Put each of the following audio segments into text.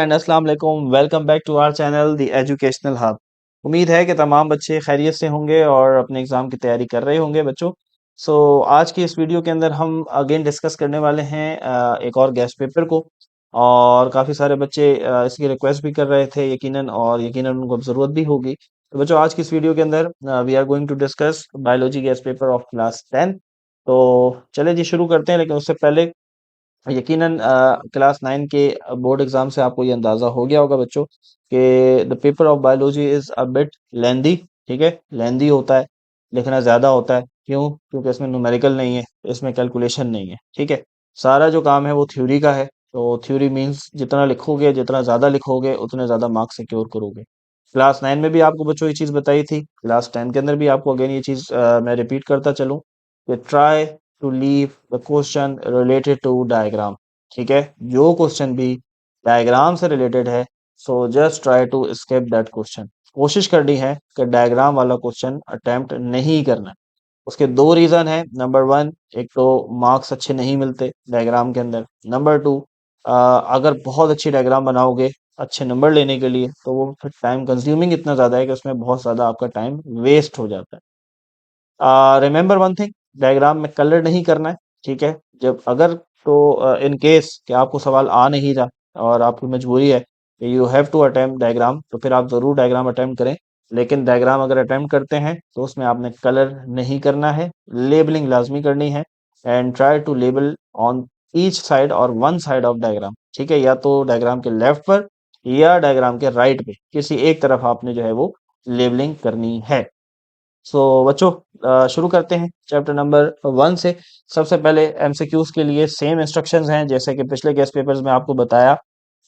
And अस्सलाम वालेकुम। Welcome back to our channel the educational hub. उम्मीद है कि तमाम बच्चे खैरियत से होंगे और अपने एग्ज़ाम की तैयारी कर रहे होंगे बच्चों। आज की इस वीडियो के अंदर हम अगेन डिस्कस करने वाले हैं एक और गेस्ट पेपर को। और काफ़ी सारे बच्चे इसकी रिक्वेस्ट भी कर रहे थे यकीनन, और यकीनन उनको अब ज़रूरत भी होगी। तो बच्चों, आज की इस वीडियो के अंदर we are going to discuss biology guess paper of class 10। तो चले जी शुरू करते हैं, लेकिन उससे पहले यकीनन क्लास 9 के बोर्ड एग्जाम से आपको ये अंदाजा हो गया होगा बच्चों कि the paper of biology is a bit lengthy. ठीक है, लेंदी होता है, लिखना ज़्यादा होता है। क्यों? क्योंकि इसमें न्यूमेरिकल नहीं है, इसमें कैलकुलेशन नहीं है। ठीक है, सारा जो काम है वो थ्योरी का है। तो थ्योरी मींस जितना लिखोगे, जितना ज़्यादा लिखोगे, उतने ज़्यादा मार्क्स सिक्योर करोगे। क्लास 9 में भी आपको बच्चों ये चीज़ बताई थी, क्लास 10 के अंदर भी आपको अगेन ये चीज़ मैं रिपीट करता चलूँ कि try to leave the question related to diagram. ठीक है, जो क्वेश्चन भी डायग्राम से रिलेटेड है, so just try to skip that question. कोशिश करनी है कि डायग्राम वाला क्वेश्चन अटेम्प्ट नहीं करना है। उसके दो रीजन है। नंबर वन, एक तो मार्क्स अच्छे नहीं मिलते डायग्राम के अंदर। नंबर टू, अगर बहुत अच्छी डायग्राम बनाओगे अच्छे नंबर लेने के लिए, तो वो फिर टाइम कंज्यूमिंग इतना ज्यादा है कि उसमें बहुत ज्यादा आपका टाइम वेस्ट हो जाता है। रिमेंबर वन थिंग, डायग्राम में कलर नहीं करना है। ठीक है, जब अगर तो इन केस कि आपको सवाल आ नहीं रहा और आपकी मजबूरी है कि you have to attempt diagram, तो फिर आप जरूर डायग्राम अटेम्प्ट करें। लेकिन डायग्राम अगर अटेम्प्ट करते हैं तो उसमें आपने कलर नहीं करना है, लेबलिंग लाजमी करनी है। And try to label on each side और वन साइड ऑफ डायग्राम। ठीक है, या तो डायग्राम के लेफ्ट पर या डायग्राम के राइट पे, किसी एक तरफ आपने जो है वो लेबलिंग करनी है। बच्चों, शुरू करते हैं चैप्टर नंबर 1 से। सबसे पहले एमसीक्यूज के लिए सेम इंस्ट्रक्शंस हैं जैसे कि पिछले गेस्ट पेपर्स में आपको बताया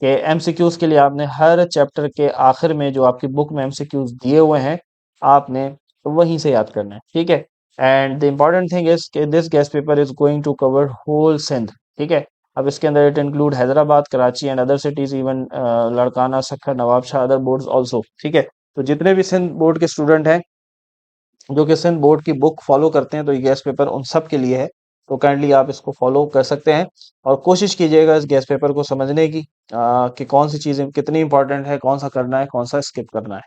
कि एमसीक्यूज के लिए आपने हर चैप्टर के आखिर में जो आपकी बुक में एमसीक्यूज दिए हुए हैं, आपने वहीं से याद करना है। ठीक है, and the important thing is कि this guess paper is going to cover whole Sindh. ठीक है, अब इसके अंदर it include Hyderabad, Karachi and other cities, even Larkana, Sukkur, Nawabshah, other boards also. ठीक है, तो जितने भी सिंध बोर्ड के स्टूडेंट हैं जो कि सिंध बोर्ड की बुक फॉलो करते हैं, तो ये गेस्ट पेपर उन सब के लिए है। तो काइंडली आप इसको फॉलो कर सकते हैं और कोशिश कीजिएगा इस गेस्ट पेपर को समझने की कि कौन सी चीजें कितनी इंपॉर्टेंट है, कौन सा करना है, कौन सा स्किप करना है।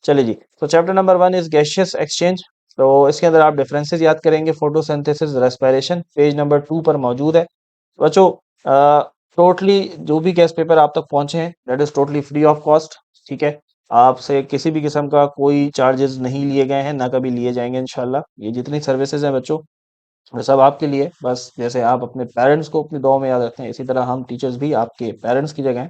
चलिए जी, तो chapter number 1 is gaseous exchange. तो इसके अंदर आप डिफरेंसेस याद करेंगे, फोटोसिंथेसिस, रेस्पिरेशन, पेज नंबर 2 पर मौजूद है। बच्चों, टोटली जो भी गेस्ट पेपर आप तक पहुंचे हैं, that is totally free of cost. ठीक है, आपसे किसी भी किस्म का कोई चार्जेस नहीं लिए गए हैं, ना कभी लिए जाएंगे इंशाल्लाह। ये जितनी सर्विसेज हैं बच्चों, वो सब आपके लिए। बस जैसे आप अपने पेरेंट्स को अपनी दुआ में याद रखते हैं, इसी तरह हम टीचर्स भी आपके पेरेंट्स की जगह हैं।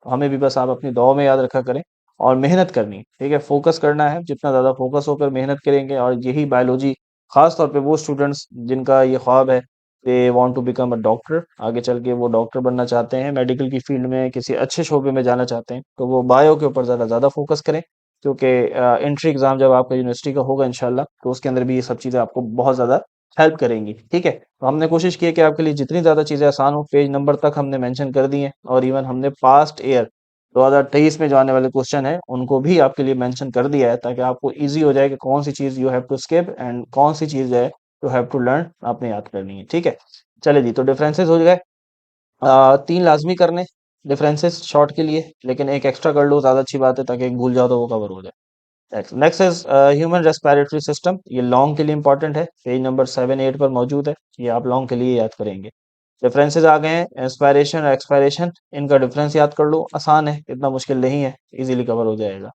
तो हमें भी बस आप अपनी दुआ में याद रखा करें और मेहनत करनी है। ठीक है, फोकस करना है, जितना ज़्यादा फोकस होकर मेहनत करेंगे। और यही बायोलॉजी, खास तौर पे वो स्टूडेंट्स जिनका ये ख्वाब है, they want to become a doctor, आगे चल के वो डॉक्टर बनना चाहते हैं, मेडिकल की फील्ड में किसी अच्छे शोबे में जाना चाहते हैं, तो वो बायो के ऊपर ज़्यादा फोकस करें। क्योंकि एंट्री एग्जाम जब आपका यूनिवर्सिटी का होगा इंशाल्लाह, तो उसके अंदर भी ये सब चीज़ें आपको बहुत ज़्यादा हेल्प करेंगी। ठीक है, तो हमने कोशिश की है कि आपके लिए जितनी ज़्यादा चीज़ें आसान हो, पेज नंबर तक हमने मेंशन कर दी हैं। और इवन हमने पास्ट ईयर 2023 में जो आने वाले क्वेश्चन है उनको भी आपके लिए मेंशन कर दिया है, ताकि आपको इजी हो जाए कि कौन सी चीज़ you have to skip and कौन सी चीज़ है यू हैव टू लर्न, आपने याद करनी है। ठीक है, चले जी, तो डिफरेंसेस हो गए। 3 लाज़मी करने डिफरेंसेस शॉर्ट के लिए, लेकिन एक एक्स्ट्रा कर लो ज़्यादा अच्छी बात है, ताकि एक भूल जाओ तो वो कवर हो जाए। Next is human respiratory system. ये लॉन्ग के लिए इंपॉर्टेंट है, पेज नंबर 7-8 पर मौजूद है। ये आप लॉन्ग के लिए याद करेंगे। डिफरेंसेस आ गए हैं, इंस्पायरेशन और एक्सपायरेशन, इनका डिफरेंस याद कर लो, आसान है, इतना मुश्किल नहीं है, इजीली कवर हो जाएगा।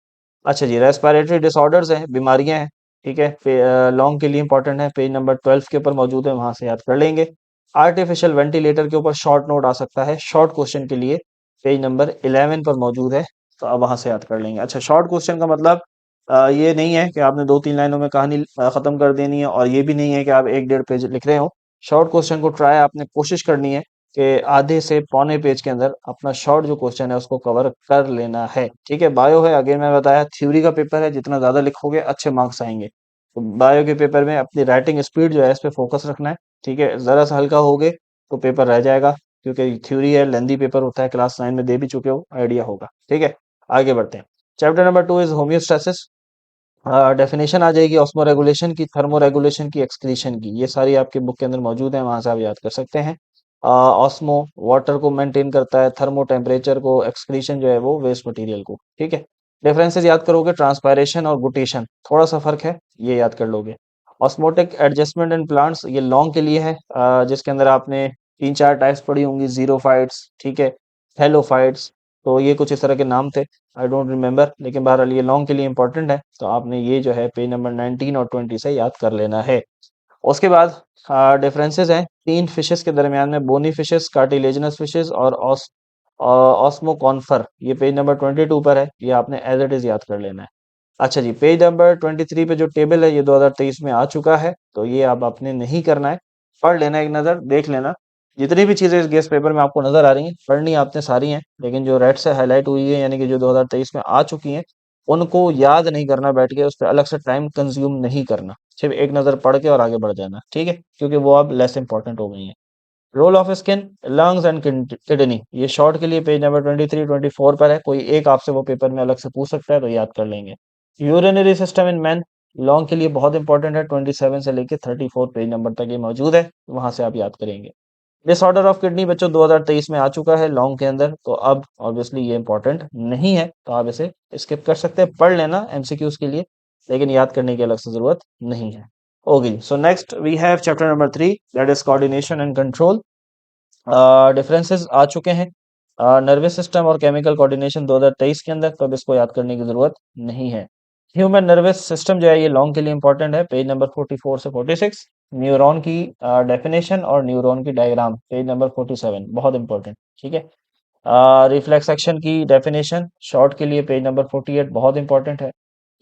अच्छा जी, रेस्पिरेटरी डिसऑर्डर्स हैं, बीमारियां हैं। ठीक है, लॉन्ग के लिए इंपॉर्टेंट है, पेज नंबर 12 के ऊपर मौजूद है, वहां से याद कर लेंगे। आर्टिफिशियल वेंटिलेटर के ऊपर शॉर्ट नोट आ सकता है, शॉर्ट क्वेश्चन के लिए पेज नंबर 11 पर मौजूद है, तो अब वहां से याद कर लेंगे। अच्छा, शॉर्ट क्वेश्चन का मतलब ये नहीं है कि आपने 2-3 लाइनों में कहानी खत्म कर देनी है, और ये भी नहीं है कि आप 1-1.5 पेज लिख रहे हो। शॉर्ट क्वेश्चन को ट्राई आपने कोशिश करनी है कि आधे से पौने पेज के अंदर अपना शॉर्ट जो क्वेश्चन है उसको कवर कर लेना है। ठीक है, बायो है, अगेन मैं बताया थ्योरी का पेपर है, जितना ज्यादा लिखोगे अच्छे मार्क्स आएंगे। तो बायो के पेपर में अपनी राइटिंग स्पीड जो है इस पे फोकस रखना है। ठीक है, जरा सा हल्का होगे तो पेपर रह जाएगा, क्योंकि थ्योरी है, लेंदी पेपर होता है, क्लास 9 में दे भी चुके हो, आइडिया होगा। ठीक है, आगे बढ़ते हैं। Chapter number 2 is homeostasis. Definition आ जाएगी ऑस्मो रेगुलेशन की, थर्मो रेगुलेशन की, एक्सक्रीशन की, ये सारी आपके बुक के अंदर मौजूद है, वहां से आप याद कर सकते हैं। ऑस्मो वाटर को मेंटेन करता है, थर्मो टेम्परेचर को, एक्सक्रीशन जो है वो वेस्ट मटेरियल को। ठीक है, डिफरेंसेस याद करोगे, ट्रांसपायरेशन और गुटेशन थोड़ा सा फर्क है, ये याद कर लोगे। ऑस्मोटिक एडजस्टमेंट इन प्लांट्स ये लॉन्ग के लिए है, जिसके अंदर आपने तीन चार टाइप्स पढ़ी होंगी, जीरोफाइट्स, ठीक है, हेलोफाइट्स। तो ये कुछ इस तरह के नाम थे, आई डोंट रिमेम्बर, लेकिन बहरहाल ये लॉन्ग के लिए इंपॉर्टेंट है, तो आपने ये जो है पेज नंबर 19 और 20 से याद कर लेना है। उसके बाद डिफरेंसेस हैं तीन फिशेस के दरमियान में, बोनी फिशेस, कार्टिलेजिनस फिशेस और ऑस्मोकॉन्फर। ये पेज नंबर 22 पर है, ये आपने एज इट इज याद कर लेना है। अच्छा जी, पेज नंबर 23 पे जो टेबल है ये 2023 में आ चुका है, तो ये अब आपने नहीं करना है, पढ़ लेना, एक नज़र देख लेना। जितनी भी चीज़ें इस गेस्ट पेपर में आपको नज़र आ रही हैं पढ़नी आपने सारी हैं, लेकिन जो रेड से हाईलाइट हुई है यानी कि जो 2023 में आ चुकी हैं, उनको याद नहीं करना बैठ के, उस पर अलग से टाइम कंज्यूम नहीं करना, सिर्फ एक नज़र पढ़ के और आगे बढ़ जाना, ठीक है, क्योंकि वो अब लेस इंपॉर्टेंट हो गई हैं। Role of skin, lungs and kidney, ये शॉर्ट के लिए पेज नंबर 23 24 पर है, कोई एक आपसे वो पेपर में अलग से पूछ सकता है, तो याद कर लेंगे। Urinary system in man, long के लिए बहुत इंपॉर्टेंट है, 27 से लेके 34 पेज नंबर तक ये मौजूद है, वहां से आप याद करेंगे। डिसऑर्डर ऑफ किडनी बच्चों 2023 में आ चुका है लॉन्ग के अंदर, तो अब ऑब्वियसली ये इंपॉर्टेंट नहीं है, तो आप इसे स्किप कर सकते हैं, पढ़ लेना एमसीक्यूज के लिए, लेकिन याद करने की अलग से जरूरत नहीं है। Okay, so next we have chapter number 3, that is coordination and control. Differences आ चुके हैं, नर्वस सिस्टम और केमिकल कोऑर्डिनेशन 2023 के अंदर, तो अब इसको याद करने की जरूरत नहीं है। ह्यूमन नर्वस सिस्टम जो है ये लॉन्ग के लिए इंपॉर्टेंट है, पेज नंबर 44 से 46। न्यूरॉन की डेफिनेशन और न्यूरॉन की डायग्राम, पेज नंबर 47, बहुत इंपॉर्टेंट, ठीक है। रिफ्लेक्स एक्शन की डेफिनेशन शॉर्ट के लिए पेज नंबर 48, बहुत इंपॉर्टेंट है।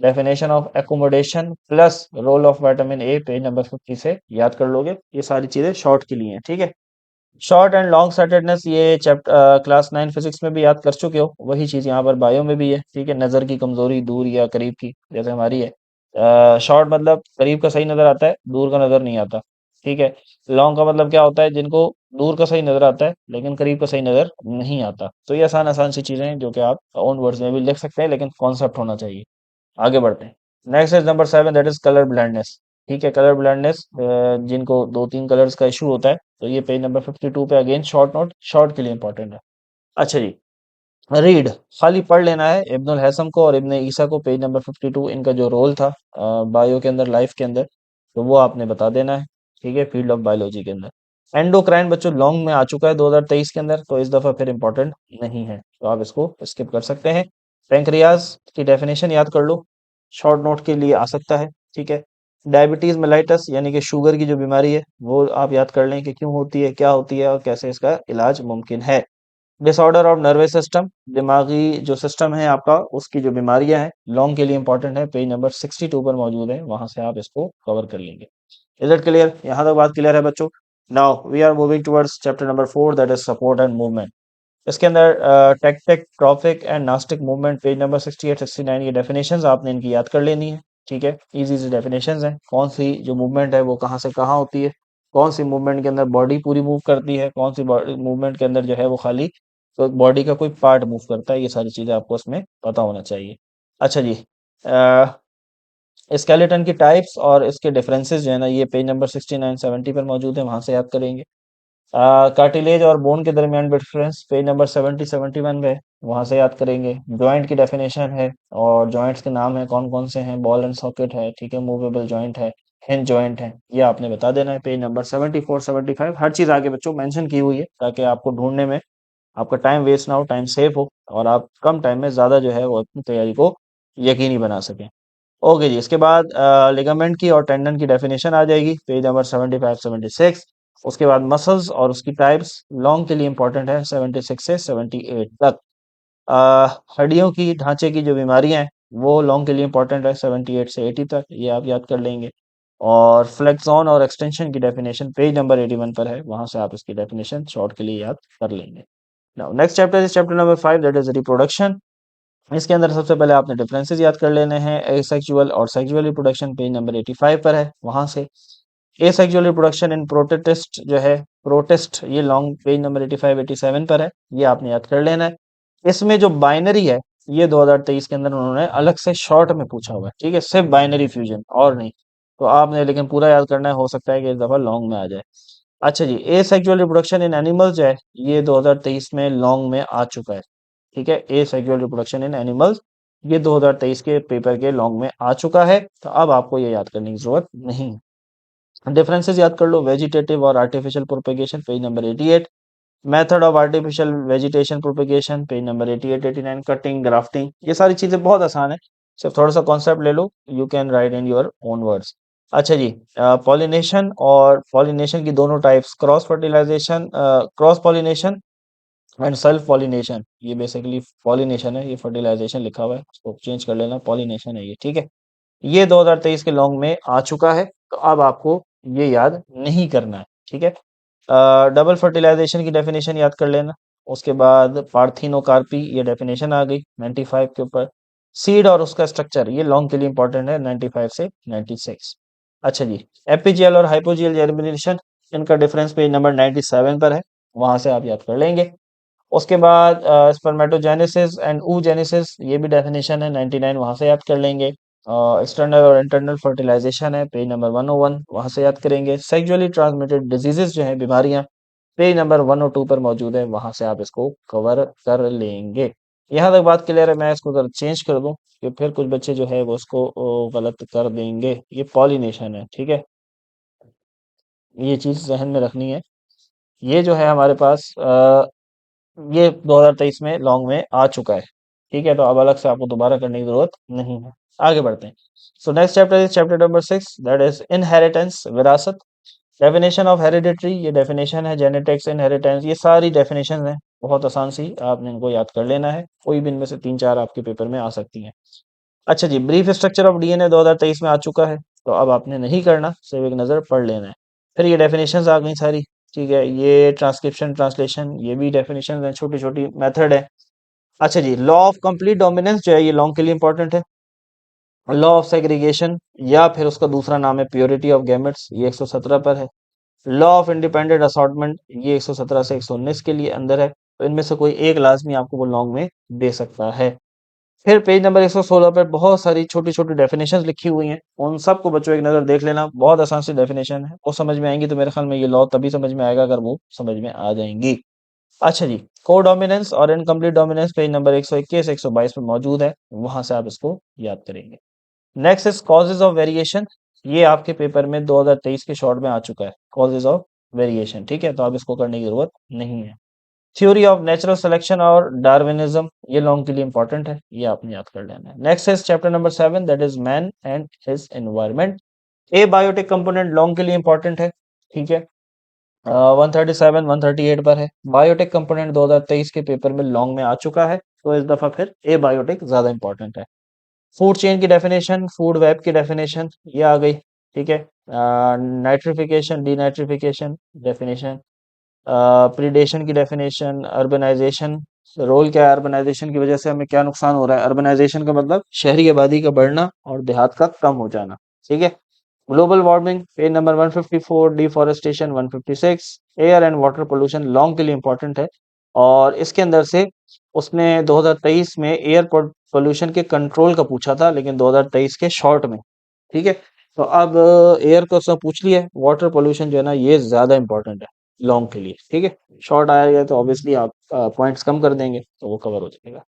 Definition of accommodation plus role of vitamin A, page number 50 से याद कर लोगे, ये सारी चीजें शॉर्ट के लिए हैं, ठीक है। शॉर्ट एंड लॉन्ग साइटेडनेस ये चैप्टर क्लास 9 फिजिक्स में भी याद कर चुके हो, वही चीज यहाँ पर बायो में भी है, ठीक है। नजर की कमजोरी, दूर या करीब की, जैसे हमारी है। शॉर्ट मतलब करीब का सही नजर आता है, दूर का नजर नहीं आता, ठीक है। लॉन्ग का मतलब क्या होता है, जिनको दूर का सही नजर आता है लेकिन करीब का सही नजर नहीं आता। तो ये आसान आसान सी चीजें हैं जो कि आप ओन वर्ड्स में भी लिख सकते हैं, लेकिन कॉन्सेप्ट होना चाहिए। आगे बढ़ते हैं। Next is number 7, that is colour blindness. ठीक है, कलर ब्लाइंडनेस जिनको दो तीन कलर्स का इशू होता है, तो ये पेज नंबर 52 पे अगेन शॉर्ट नोट, शॉर्ट के लिए इंपॉर्टेंट है। अच्छा जी, रीड खाली पढ़ लेना है इब्नुल हैसम को और इब्ने ईसा को, पेज नंबर 52, इनका जो रोल था बायो के अंदर, लाइफ के अंदर, तो वो आपने बता देना है, ठीक है, फील्ड ऑफ बायोलॉजी के अंदर। एंडोक्राइन बच्चों लॉन्ग में आ चुका है 2023 के अंदर, तो इस दफा फिर इंपॉर्टेंट नहीं है, तो आप इसको स्किप कर सकते हैं। पेंक्रियाज की डेफिनेशन याद कर लो, शॉर्ट नोट के लिए आ सकता है, ठीक है। डायबिटीज मेलाइटस यानी कि शुगर की जो बीमारी है वो आप याद कर लें कि क्यों होती है, क्या होती है और कैसे इसका इलाज मुमकिन है। डिसऑर्डर ऑफ नर्वस सिस्टम, दिमागी जो सिस्टम है आपका, उसकी जो बीमारियां हैं, लॉन्ग के लिए इंपॉर्टेंट है, पेज नंबर 62 पर मौजूद है, वहां से आप इसको कवर कर लेंगे। इज इट क्लियर, यहाँ तक बात क्लियर है बच्चों? Now we are moving towards chapter number 4, that is support and movement. इसके अंदर tactic, trophic and nastic movement, page number 68 69, ये डेफिनेशंस आपने इनकी याद कर लेनी है, ठीक है। इजी सी डेफिनेशंस हैं, कौन सी जो मूवमेंट है वो कहाँ से कहाँ होती है, कौन सी मूवमेंट के अंदर बॉडी पूरी मूव करती है, कौन सी मूवमेंट के अंदर जो है वो खाली तो बॉडी का कोई पार्ट मूव करता है, ये सारी चीजें आपको इसमें पता होना चाहिए। अच्छा जी, स्केलेटन की टाइप्स और इसके डिफरेंसेस जो है ना, ये पेज नंबर 69 70 पर मौजूद है, वहां से याद करेंगे। कार्टिलेज और बोन के दरमियान डिफरेंस, पेज नंबर 70 71 पे, वहां से याद करेंगे। जॉइंट की डेफिनेशन है और जॉइंट्स के नाम है कौन कौन से हैं, बॉल एंड सॉकेट है, ठीक है, मूवेबल जॉइंट है, हिंज जॉइंट है, ये आपने बता देना है, पेज नंबर 74 75, हर चीज आगे बच्चों मेंशन की हुई है, ताकि आपको ढूंढने में आपका टाइम वेस्ट ना हो, टाइम सेव हो, और आप कम टाइम में ज्यादा जो है वो अपनी तैयारी को यकीनी बना सकें। ओके जी, इसके बाद लिगामेंट की और टेंडन की डेफिनेशन आ जाएगी, पेज नंबर 75 76। उसके बाद मसल्स और उसकी टाइप्स, लॉन्ग के लिए इंपॉर्टेंट है 76 से 78 तक। हड्डियों की ढांचे की जो बीमारियां हैं वो लॉन्ग के लिए इंपॉर्टेंट है 78 से 80 तक, ये आप याद कर लेंगे। और फ्लेक्सॉन और एक्सटेंशन की डेफिनेशन पेज नंबर 81 पर है, वहां से आप इसकी डेफिनेशन शॉर्ट के लिए याद कर लेंगे। Now next chapter is chapter number 5, that is reproduction. इसके अंदर सबसे पहले आपने डिफरेंसेस याद कर लेने हैं, एसेक्सुअल और सेक्सुअल रिप्रोडक्शन, पेज नंबर 85 पर है, वहां से। एसेक्सुअल रिप्रोडक्शन इन प्रोटिस्ट जो है, प्रोटिस्ट, ये लॉन्ग पेज नंबर 85 87 पर है, ये आपने याद कर लेना है। इसमें जो बाइनरी है ये 2023 के अंदर उन्होंने अलग से शॉर्ट में पूछा हुआ है, ठीक है, सिर्फ बाइनरी फ्यूजन और नहीं, तो आपने लेकिन पूरा याद करना है, हो सकता है कि इस दफा लॉन्ग में आ जाए। अच्छा जी, asexual reproduction in animals जो है ये 2023 में लॉन्ग में आ चुका है। ठीक है, ए सेक्सुअल रिप्रोडक्शन इन एनिमल्स ये 2023 के पेपर के लॉन्ग में आ चुका है, तो अब आपको ये याद करने की जरूरत नहीं है। डिफरेंसेस याद कर लो, वेजिटेटिव और artificial propagation page number 88, method of artificial vegetation propagation page number 88 89, cutting grafting, ये सारी चीजें बहुत आसान है, सिर्फ थोड़ा सा कॉन्सेप्ट ले लो, you can write in your own words. अच्छा जी, पॉलिनेशन और पॉलिनेशन की दोनों types, cross fertilization, cross pollination and self pollination, ये बेसिकली पॉलिनेशन है, ये फर्टिलाइजेशन लिखा हुआ है, उसको चेंज कर लेना, पॉलिनेशन है ये, ठीक है। ये 2023 के लॉन्ग में आ चुका है, तो अब आपको ये याद नहीं करना है, ठीक है। डबल फर्टिलाइजेशन की डेफिनेशन याद कर लेना। उसके बाद पार्थिनोकार्पी, ये डेफिनेशन आ गई 95 के ऊपर। सीड और उसका स्ट्रक्चर, ये लॉन्ग के लिए इंपॉर्टेंट है 95 से 96। अच्छा जी, एपीजियल और हाइपोजियल जर्मिनेशन, इनका डिफरेंस पेज नंबर 97 पर है, वहां से आप याद कर लेंगे। उसके बाद स्पर्मेटोजेनेसिस एंड oogenesis, ये भी डेफिनेशन है 99, वहां से याद कर लेंगे। एक्सटर्नल और इंटरनल फर्टिलाइजेशन है पेज नंबर 101, वहां से याद करेंगे। सेक्सुअली ट्रांसमिटेड डिजीजेस जो है बीमारियां, पेज नंबर 102 पर मौजूद है, वहां से आप इसको कवर कर लेंगे। यहाँ तक बात क्लियर है, मैं इसको जरा चेंज कर दूं कि फिर कुछ बच्चे जो है वो उसको गलत कर देंगे। ये पॉलिनेशन है, ठीक है, ये चीज जहन में रखनी है। ये जो है हमारे पास ये 2023 में लॉन्ग में आ चुका है, ठीक है, तो अब अलग से आपको दोबारा करने की जरूरत नहीं है। आगे बढ़ते हैं। So next chapter is chapter number 6, that is inheritance, विरासत। डेफिनेशन ऑफ हेरिडिटरी, ये डेफिनेशन है। जेनेटिक्स, इनहेरिटेंस, ये सारी डेफिनेशन है, बहुत आसान सी, आपने इनको याद कर लेना है, कोई भी इनमें से तीन चार आपके पेपर में आ सकती हैं। अच्छा जी, ब्रीफ स्ट्रक्चर ऑफ डीएनए 2023 में आ चुका है, तो अब आपने नहीं करना, सिर्फ एक नज़र पढ़ लेना है। फिर ये डेफिनेशंस आ गई सारी, ठीक है, ये ट्रांसक्रिप्शन ट्रांसलेशन, ये भी डेफिनेशंस हैं, छोटी छोटी मेथड है। अच्छा जी, लॉ ऑफ कंप्लीट डोमिनेंस जो है ये लॉन्ग के लिए इंपॉर्टेंट है। लॉ ऑफ सेग्रीगेशन, या फिर उसका दूसरा नाम है प्योरिटी ऑफ गैमेट्स, ये 117 पर है। लॉ ऑफ इंडिपेंडेंट असॉर्टमेंट, ये 117 से 119 के लिए अंदर है, तो इनमें से कोई एक लाजमी आपको वो लॉन्ग में दे सकता है। फिर पेज नंबर 116 पर बहुत सारी छोटी छोटी डेफिनेशंस लिखी हुई हैं, उन सबको बच्चों एक नज़र देख लेना, बहुत आसान सी डेफिनेशन है, वो समझ में आएंगी, तो मेरे ख्याल में ये लॉ तभी समझ में आएगा अगर वो समझ में आ जाएंगी। अच्छा जी, कोडोमिनेंस और इनकम्प्लीट डोमिनेंस पेज नंबर 121 122 पे मौजूद है, वहां से आप इसको याद करेंगे। Next is causes of variation, ये आपके पेपर में 2023 के शॉर्ट में आ चुका है, कॉजेज ऑफ वेरिएशन, ठीक है, तो अब इसको करने की जरूरत नहीं है। थ्योरी ऑफ नेचुरल सिलेक्शन और डार्विनिज्म, ये लॉन्ग के लिए इंपॉर्टेंट है, ये आपने याद कर लेना है। Next is chapter number 7, that is man and his environment. Abiotic component long के लिए इंपॉर्टेंट है, ठीक है, 137 138 पर है। बायोटेक कंपोनेंट 2023 के पेपर में लॉन्ग में आ चुका है, तो इस दफा फिर ए बायोटेक ज्यादा इंपॉर्टेंट है। फूड चेन की डेफिनेशन, फूड वेब की डेफिनेशन, ये आ गई, ठीक है। नाइट्रिफिकेशन, डीनाइट्रिफिकेशन डेफिनेशन, प्रीडेशन की डेफिनेशन, अर्बनाइजेशन, रोल क्या है अर्बनाइजेशन की वजह से हमें क्या नुकसान हो रहा है। अर्बनाइजेशन का मतलब शहरी आबादी का बढ़ना और देहात का कम हो जाना, ठीक है। Global warming page number 154, deforestation 156, air and water pollution long के लिए इंपॉर्टेंट है, और इसके अंदर से उसने 2023 में एयर पोल्यूशन के कंट्रोल का पूछा था, लेकिन 2023 के शॉर्ट में, ठीक है। तो अब एयर को उसने पूछ लिया है, वाटर पोल्यूशन जो है ना ये ज्यादा इंपॉर्टेंट है लॉन्ग के लिए, ठीक है। शॉर्ट आएगा तो ऑब्वियसली आप पॉइंट्स कम कर देंगे, तो वो कवर हो जाएगा।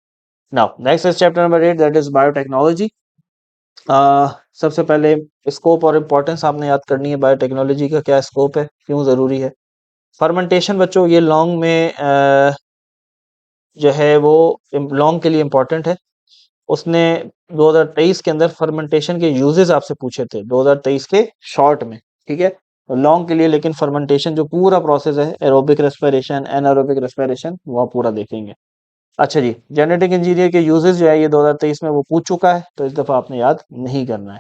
Now next is chapter number 8, that is biotechnology. सबसे पहले स्कोप और इम्पोर्टेंस आपने याद करनी है, बायोटेक्नोलॉजी का क्या स्कोप है, क्यों ज़रूरी है। फर्मेंटेशन बच्चों ये लॉन्ग में जो है वो लॉन्ग के लिए इम्पोर्टेंट है। उसने 2023 के अंदर फर्मेंटेशन के यूजेस आपसे पूछे थे 2023 के शॉर्ट में, ठीक है, तो लॉन्ग के लिए लेकिन फर्मेंटेशन जो पूरा प्रोसेस है, एरोबिक रेस्पिरेशन एनारोबिक रेस्पिरेशन, वो आप पूरा देखेंगे। अच्छा जी, जेनेटिक इंजीनियर के यूजेस जो है ये 2023 में वो पूछ चुका है, तो इस दफा आपने याद नहीं करना है।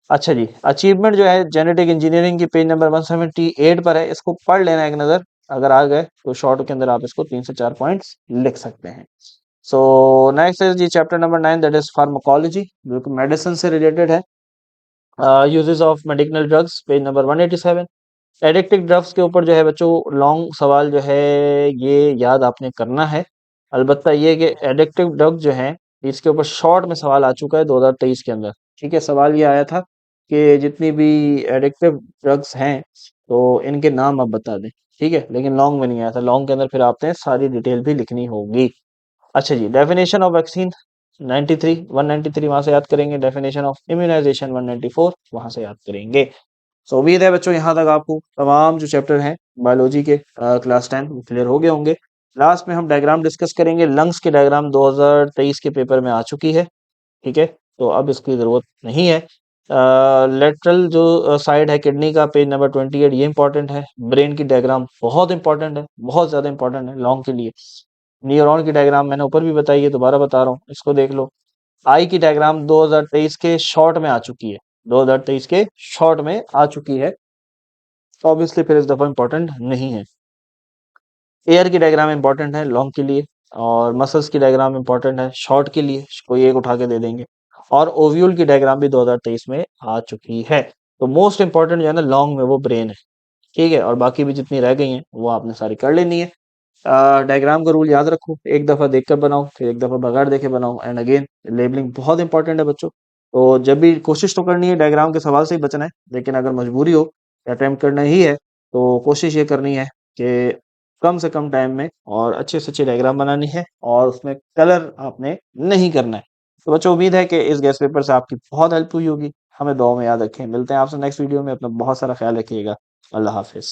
अच्छा जी, अचीवमेंट जो है जेनेटिक इंजीनियरिंग की पेज नंबर 178 पर है, इसको पढ़ लेना एक नज़र, अगर आ गए तो शॉर्ट के अंदर आप इसको 3 से 4 पॉइंट्स लिख सकते हैं। सो नेक्स्ट इज जी chapter number 9, that is pharmacology, जो कि मेडिसिन से रिलेटेड है। Uses of medical drugs page number 187। Addictive drugs के ऊपर जो है बच्चों लॉन्ग सवाल जो है ये याद आपने करना है। अलबत्ता ये कि एडिक्टिव ड्रग जो है इसके ऊपर शॉर्ट में सवाल आ चुका है 2023 के अंदर, ठीक है। सवाल ये आया था कि जितनी भी एडिक्टिव ड्रग्स हैं तो इनके नाम आप बता दें, ठीक है, लेकिन लॉन्ग में नहीं आया था, लॉन्ग के अंदर फिर आपने सारी डिटेल भी लिखनी होगी। अच्छा जी, डेफिनेशन ऑफ वैक्सीन 93, 193 वहां से याद करेंगे, डेफिनेशन ऑफ इम्यूनाइजेशन 194 वहां से याद करेंगे। सो उम्मीद है बच्चों यहाँ तक आपको तमाम जो चैप्टर हैं बायोलॉजी के क्लास 10 वो क्लियर हो गए होंगे। लास्ट में हम डायग्राम डिस्कस करेंगे, लंग्स के डायग्राम 2023 के पेपर में आ चुकी है, ठीक है, तो अब इसकी ज़रूरत नहीं है। लेटरल जो साइड है किडनी का, पेज नंबर 28, ये इंपॉर्टेंट है। ब्रेन की डायग्राम बहुत इंपॉर्टेंट है, बहुत ज़्यादा इंपॉर्टेंट है लॉन्ग के लिए। न्यूरॉन की डायग्राम मैंने ऊपर भी बताई है, दोबारा बता रहा हूँ, इसको देख लो। आई की डायग्राम 2023 के शॉर्ट में आ चुकी है, 2023 के शॉर्ट में आ चुकी है, ऑब्वियसली फिर इस दफ़ा इंपॉर्टेंट नहीं है। एयर की डायग्राम इंपॉर्टेंट है लॉन्ग के लिए, और मसल्स की डायग्राम इंपॉर्टेंट है शॉर्ट के लिए, कोई एक उठा के दे देंगे। और ओव्यूल की डायग्राम भी 2023 में आ चुकी है। तो मोस्ट इंपॉर्टेंट जो है ना लॉन्ग में वो ब्रेन है, ठीक है, और बाकी भी जितनी रह गई हैं वो आपने सारी कर लेनी है। डायग्राम का रूल याद रखो, एक दफ़ा देखकर बनाओ, फिर एक दफ़ा बगैर देखे बनाओ, एंड अगेन लेबलिंग बहुत इंपॉर्टेंट है बच्चों। तो जब भी कोशिश तो करनी है डायग्राम के सवाल से ही बचना है, लेकिन अगर मजबूरी हो अटेम्प्ट करना ही है तो कोशिश ये करनी है कि कम से कम टाइम में और अच्छे से अच्छे डायग्राम बनानी है, और उसमें कलर आपने नहीं करना है। तो बच्चों उम्मीद है कि इस गेस्ट पेपर से आपकी बहुत हेल्प हुई होगी। हमें दुआ में याद रखें, मिलते हैं आपसे नेक्स्ट वीडियो में, अपना बहुत सारा ख्याल रखिएगा। अल्लाह हाफिज।